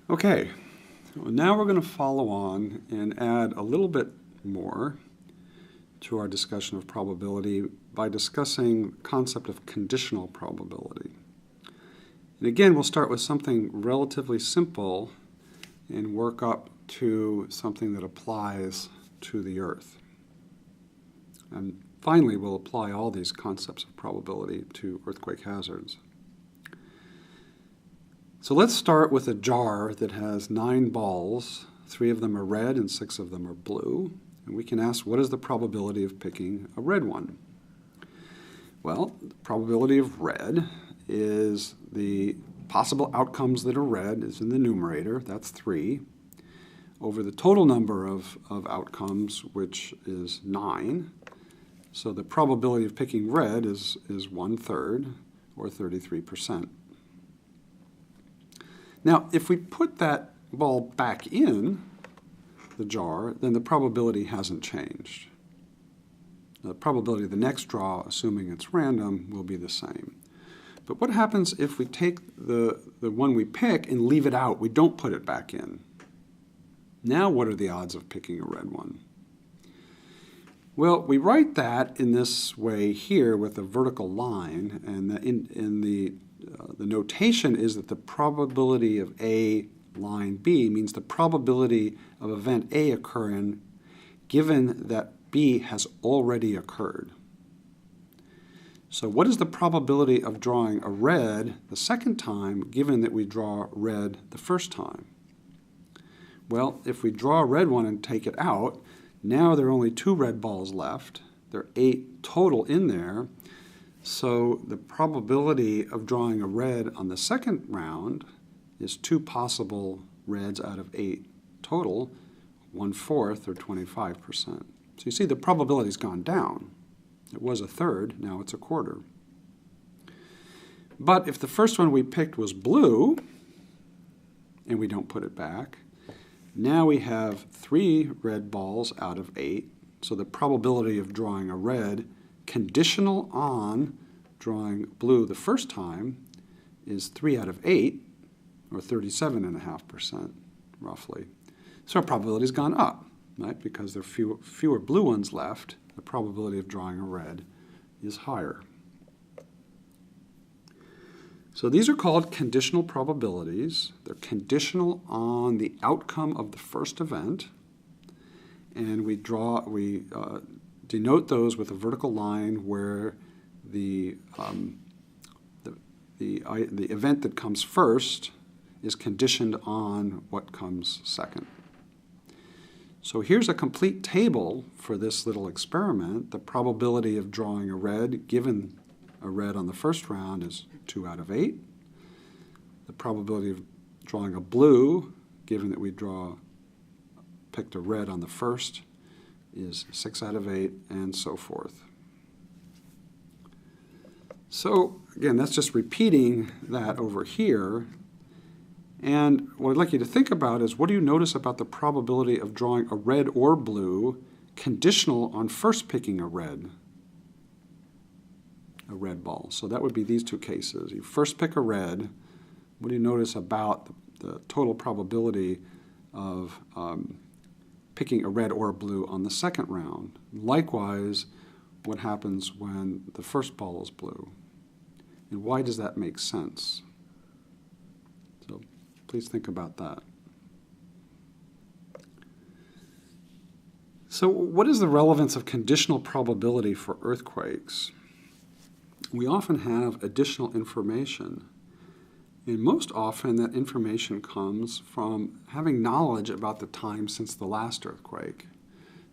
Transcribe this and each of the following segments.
Okay, well, now we're going to follow on and add a little bit more to our discussion of probability by discussing the concept of conditional probability. And again, we'll start with something relatively simple and work up to something that applies to the Earth. And finally, we'll apply all these concepts of probability to earthquake hazards. So let's start with a jar that has 9 balls. 3 of them are red and 6 of them are blue. And we can ask, what is the probability of picking a red one? Well, the probability of red is the possible outcomes that are red is in the numerator, that's 3, over the total number of outcomes, which is 9. So the probability of picking red is 1/3, or 33%. Now, if we put that ball back in the jar, then the probability hasn't changed. The probability of the next draw, assuming it's random, will be the same. But what happens if we take the one we pick and leave it out? We don't put it back in. Now what are the odds of picking a red one? Well, we write that in this way here with a vertical line, and the notation is that the probability of A line B means the probability of event A occurring given that B has already occurred. So what is the probability of drawing a red the second time given that we draw red the first time? Well, if we draw a red one and take it out, now there are only 2 red balls left. There are 8 total in there. So the probability of drawing a red on the second round is 2 possible reds out of 8 total, 1/4 or 25%. So you see the probability's gone down. It was 1/3, now it's 1/4. But if the first one we picked was blue, and we don't put it back, now we have 3 red balls out of 8, so the probability of drawing a red conditional on drawing blue the first time is 3 out of 8, or 37.5%, roughly. So our probability's gone up, right? Because there are fewer blue ones left, the probability of drawing a red is higher. So these are called conditional probabilities. They're conditional on the outcome of the first event, and we denote those with a vertical line where the event that comes first is conditioned on what comes second. So here's a complete table for this little experiment. The probability of drawing a red, given a red on the first round, is 2 out of 8. The probability of drawing a blue, given that we picked a red on the first, is 6 out of 8, and so forth. So again, that's just repeating that over here. And what I'd like you to think about is, what do you notice about the probability of drawing a red or blue conditional on first picking a red ball? So that would be these 2 cases. You first pick a red. What do you notice about the total probability of picking a red or a blue on the second round? Likewise, what happens when the first ball is blue? And why does that make sense? So please think about that. So what is the relevance of conditional probability for earthquakes? We often have additional information. And most often that information comes from having knowledge about the time since the last earthquake.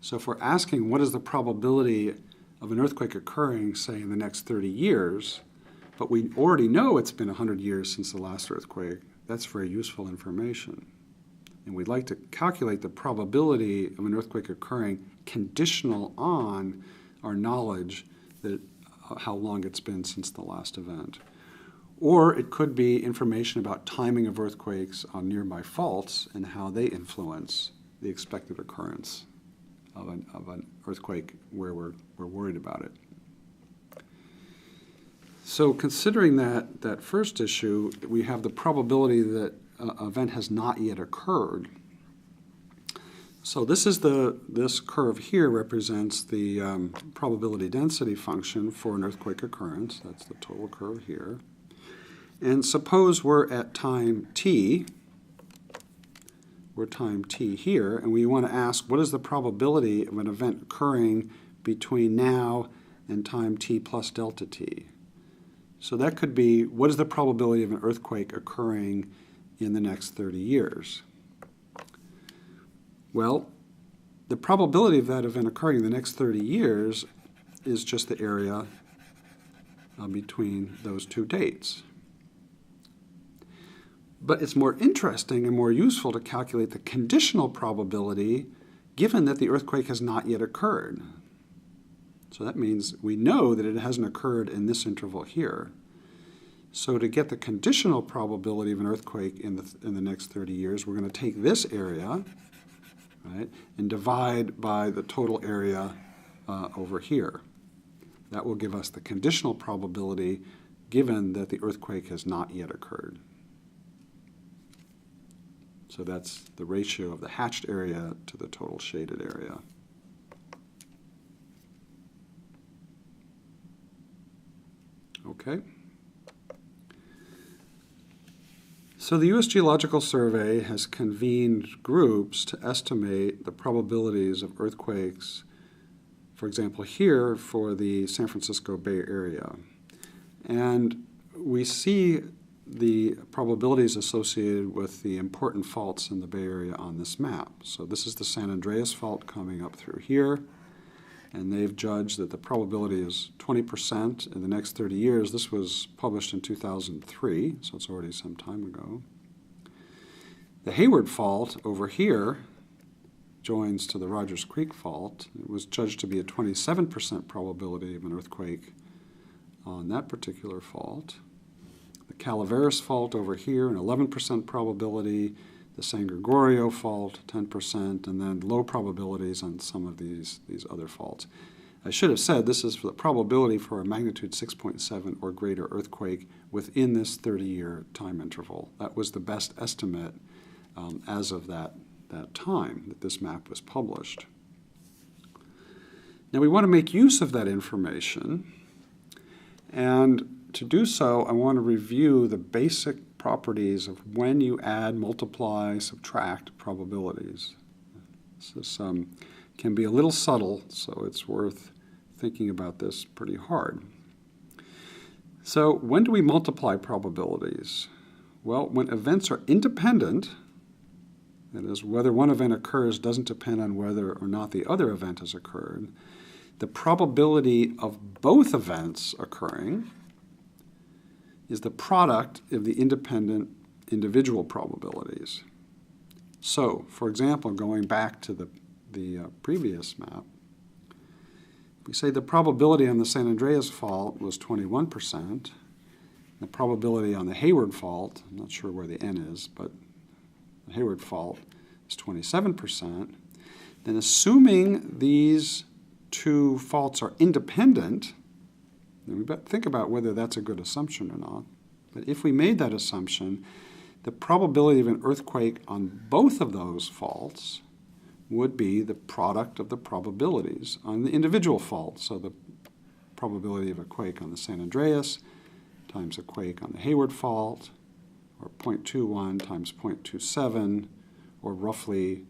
So if we're asking what is the probability of an earthquake occurring, say, in the next 30 years, but we already know it's been 100 years since the last earthquake, that's very useful information. And we'd like to calculate the probability of an earthquake occurring conditional on our knowledge that how long it's been since the last event. Or it could be information about timing of earthquakes on nearby faults and how they influence the expected occurrence of an earthquake where we're worried about it. So considering that first issue, we have the probability that event has not yet occurred. So this curve here represents the probability density function for an earthquake occurrence. That's the total curve here. And suppose we're at time t. We're time t here, and we want to ask what is the probability of an event occurring between now and time t plus delta t. So that could be, what is the probability of an earthquake occurring in the next 30 years? Well, the probability of that event occurring in the next 30 years is just the area between those two dates. But it's more interesting and more useful to calculate the conditional probability given that the earthquake has not yet occurred. So that means we know that it hasn't occurred in this interval here. So to get the conditional probability of an earthquake in the next 30 years, we're going to take this area, right, and divide by the total area over here. That will give us the conditional probability given that the earthquake has not yet occurred. So that's the ratio of the hatched area to the total shaded area. Okay. So the U.S. Geological Survey has convened groups to estimate the probabilities of earthquakes, for example, here for the San Francisco Bay Area. And we see the probabilities associated with the important faults in the Bay Area on this map. So this is the San Andreas Fault coming up through here, and they've judged that the probability is 20% in the next 30 years. This was published in 2003, so it's already some time ago. The Hayward Fault over here joins to the Rogers Creek Fault. It was judged to be a 27% probability of an earthquake on that particular fault. The Calaveras Fault over here, an 11% probability. The San Gregorio Fault, 10%, and then low probabilities on some of these other faults. I should have said this is for the probability for a magnitude 6.7 or greater earthquake within this 30-year time interval. That was the best estimate as of that time that this map was published. Now we want to make use of that information, and to do so I want to review the basic properties of when you add, multiply, subtract probabilities. This can be a little subtle, so it's worth thinking about this pretty hard. So when do we multiply probabilities? Well, when events are independent, that is, whether one event occurs doesn't depend on whether or not the other event has occurred, the probability of both events occurring is the product of the independent individual probabilities. So, for example, going back to the previous map, we say the probability on the San Andreas Fault was 21%. The probability on the Hayward Fault, I'm not sure where the n is, but the Hayward Fault is 27%. Then assuming these two faults are independent, and we think about whether that's a good assumption or not. But if we made that assumption, the probability of an earthquake on both of those faults would be the product of the probabilities on the individual fault. So the probability of a quake on the San Andreas times a quake on the Hayward Fault, or 0.21 times 0.27, or roughly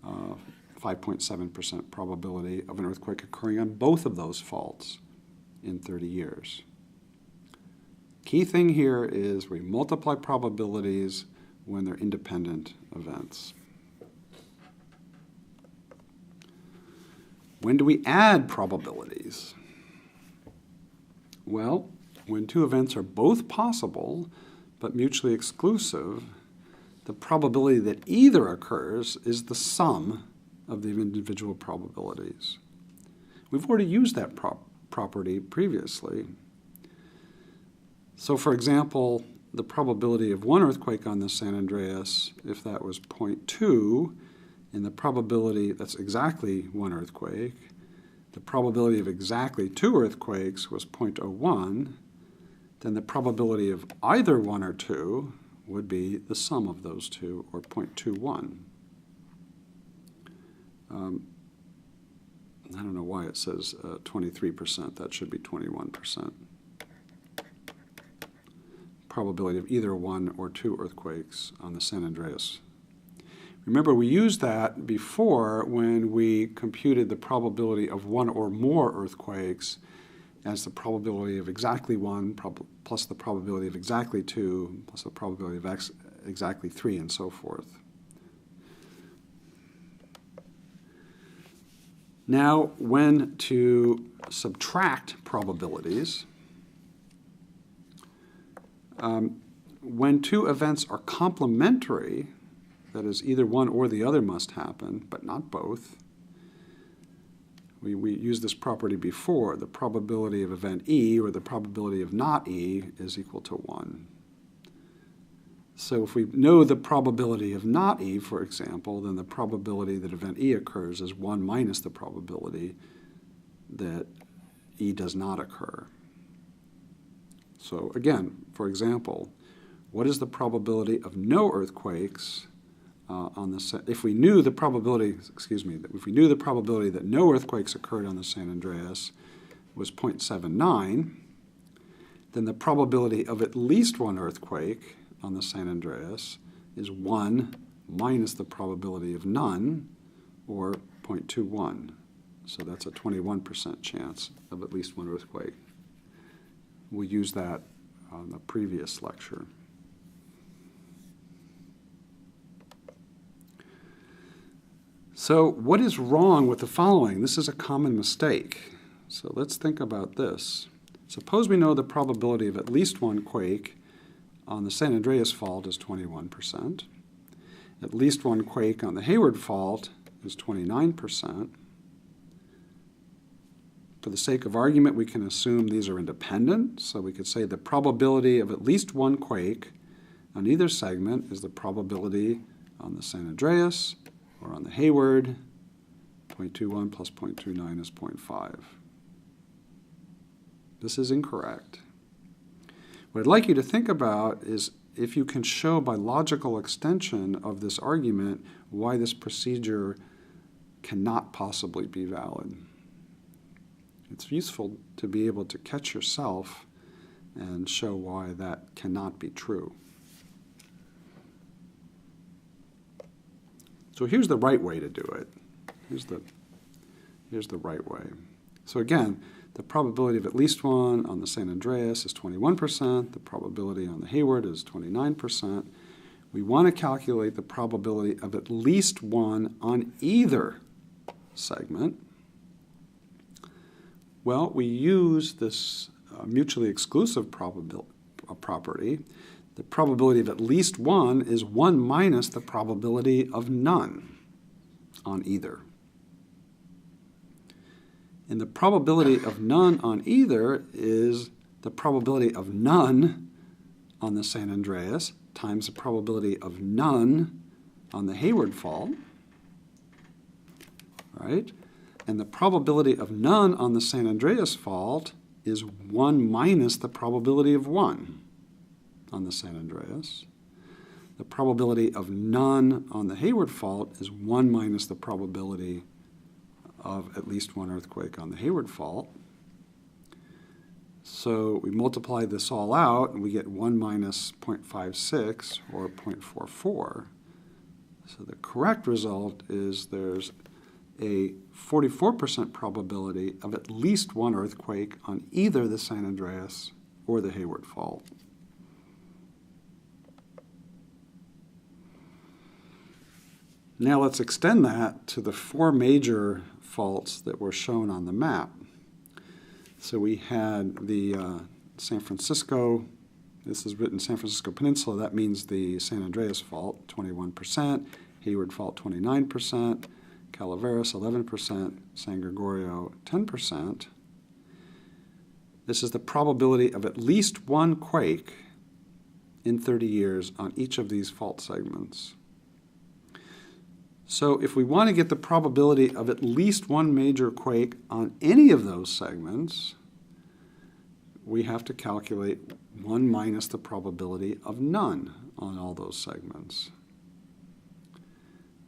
5.7% probability of an earthquake occurring on both of those faults in 30 years. Key thing here is we multiply probabilities when they're independent events. When do we add probabilities? Well, when two events are both possible but mutually exclusive, the probability that either occurs is the sum of the individual probabilities. We've already used that property previously. So for example, the probability of one earthquake on the San Andreas, if that was 0.2, and the probability, that's exactly one earthquake, the probability of exactly two earthquakes was 0.01, then the probability of either one or two would be the sum of those two, or 0.21. I don't know why it says 23%. That should be 21%. Probability of either 1 or 2 earthquakes on the San Andreas. Remember, we used that before when we computed the probability of 1 or more earthquakes as the probability of exactly 1 plus the probability of exactly 2 plus the probability of exactly 3 and so forth. Now, when to subtract probabilities, when two events are complementary, that is, either one or the other must happen, but not both, we used this property before. The probability of event E, or the probability of not E, is equal to 1. So if we know the probability of not E, for example, then the probability that event E occurs is 1 minus the probability that E does not occur. So again, for example, what is the probability of no earthquakes on the, if we knew the probability, if we knew the probability that no earthquakes occurred on the San Andreas was 0.79, then the probability of at least one earthquake on the San Andreas is 1 minus the probability of none, or 0.21. So that's a 21% chance of at least one earthquake. We used that on the previous lecture. So what is wrong with the following? This is a common mistake. So let's think about this. Suppose we know the probability of at least one quake on the San Andreas fault is 21%. At least one quake on the Hayward fault is 29%. For the sake of argument, we can assume these are independent. So we could say the probability of at least one quake on either segment is the probability on the San Andreas or on the Hayward. 0.21 plus 0.29 is 0.5. This is incorrect. What I'd like you to think about is if you can show by logical extension of this argument why this procedure cannot possibly be valid. It's useful to be able to catch yourself and show why that cannot be true. So here's the right way to do it. Here's the right way. So again, the probability of at least one on the San Andreas is 21%. The probability on the Hayward is 29%. We want to calculate the probability of at least one on either segment. Well, we use this mutually exclusive property. The probability of at least one is 1 minus the probability of none on either. And the probability of none on either is the probability of none on the San Andreas times the probability of none on the Hayward fault, right? And the probability of none on the San Andreas fault is 1 minus the probability of 1 on the San Andreas. The probability of none on the Hayward fault is 1 minus the probability of at least one earthquake on the Hayward fault. So we multiply this all out, and we get 1 minus 0.56, or 0.44. So the correct result is there's a 44% probability of at least one earthquake on either the San Andreas or the Hayward fault. Now let's extend that to the 4 major faults that were shown on the map. So we had the San Francisco, this is written San Francisco Peninsula, that means the San Andreas fault, 21%, Hayward fault, 29%, Calaveras, 11%, San Gregorio, 10%. This is the probability of at least one quake in 30 years on each of these fault segments. So if we want to get the probability of at least one major quake on any of those segments, we have to calculate 1 minus the probability of none on all those segments.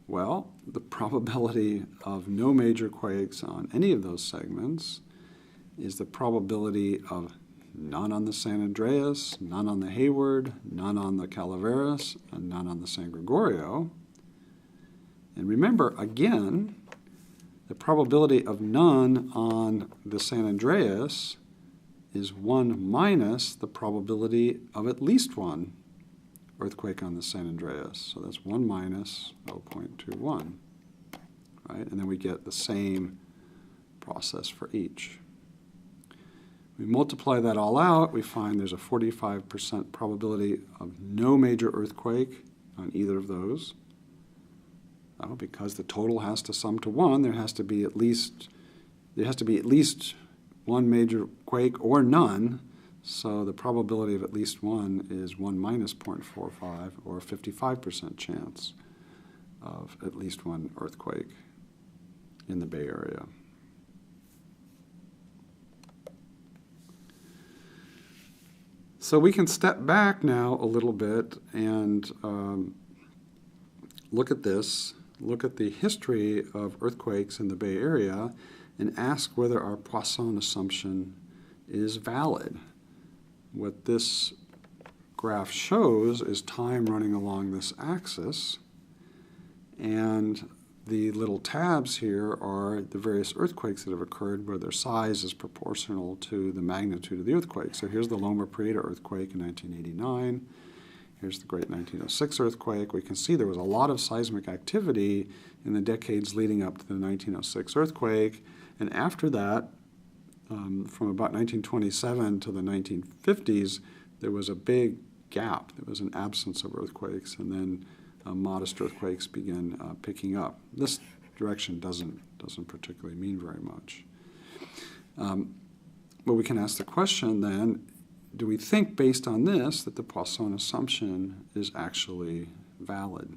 Well, the probability of no major quakes on any of those segments is the probability of none on the San Andreas, none on the Hayward, none on the Calaveras, and none on the San Gregorio. And remember, again, the probability of none on the San Andreas is 1 minus the probability of at least one earthquake on the San Andreas. So that's 1 minus 0.21, right? And then we get the same process for each. We multiply that all out, we find there's a 45% probability of no major earthquake on either of those. Well, because the total has to sum to 1, there has to be at least one major quake or none. So the probability of at least one is 1 minus 0.45, or a 55% chance of at least one earthquake in the Bay Area. So we can step back now a little bit and look at this, look at the history of earthquakes in the Bay Area, and ask whether our Poisson assumption is valid. What this graph shows is time running along this axis, and the little tabs here are the various earthquakes that have occurred where their size is proportional to the magnitude of the earthquake. So here's the Loma Prieta earthquake in 1989. Here's the great 1906 earthquake. We can see there was a lot of seismic activity in the decades leading up to the 1906 earthquake. And after that, from about 1927 to the 1950s, there was a big gap. There was an absence of earthquakes, and then modest earthquakes began picking up. This direction doesn't particularly mean very much. But we can ask the question then, do we think based on this that the Poisson assumption is actually valid?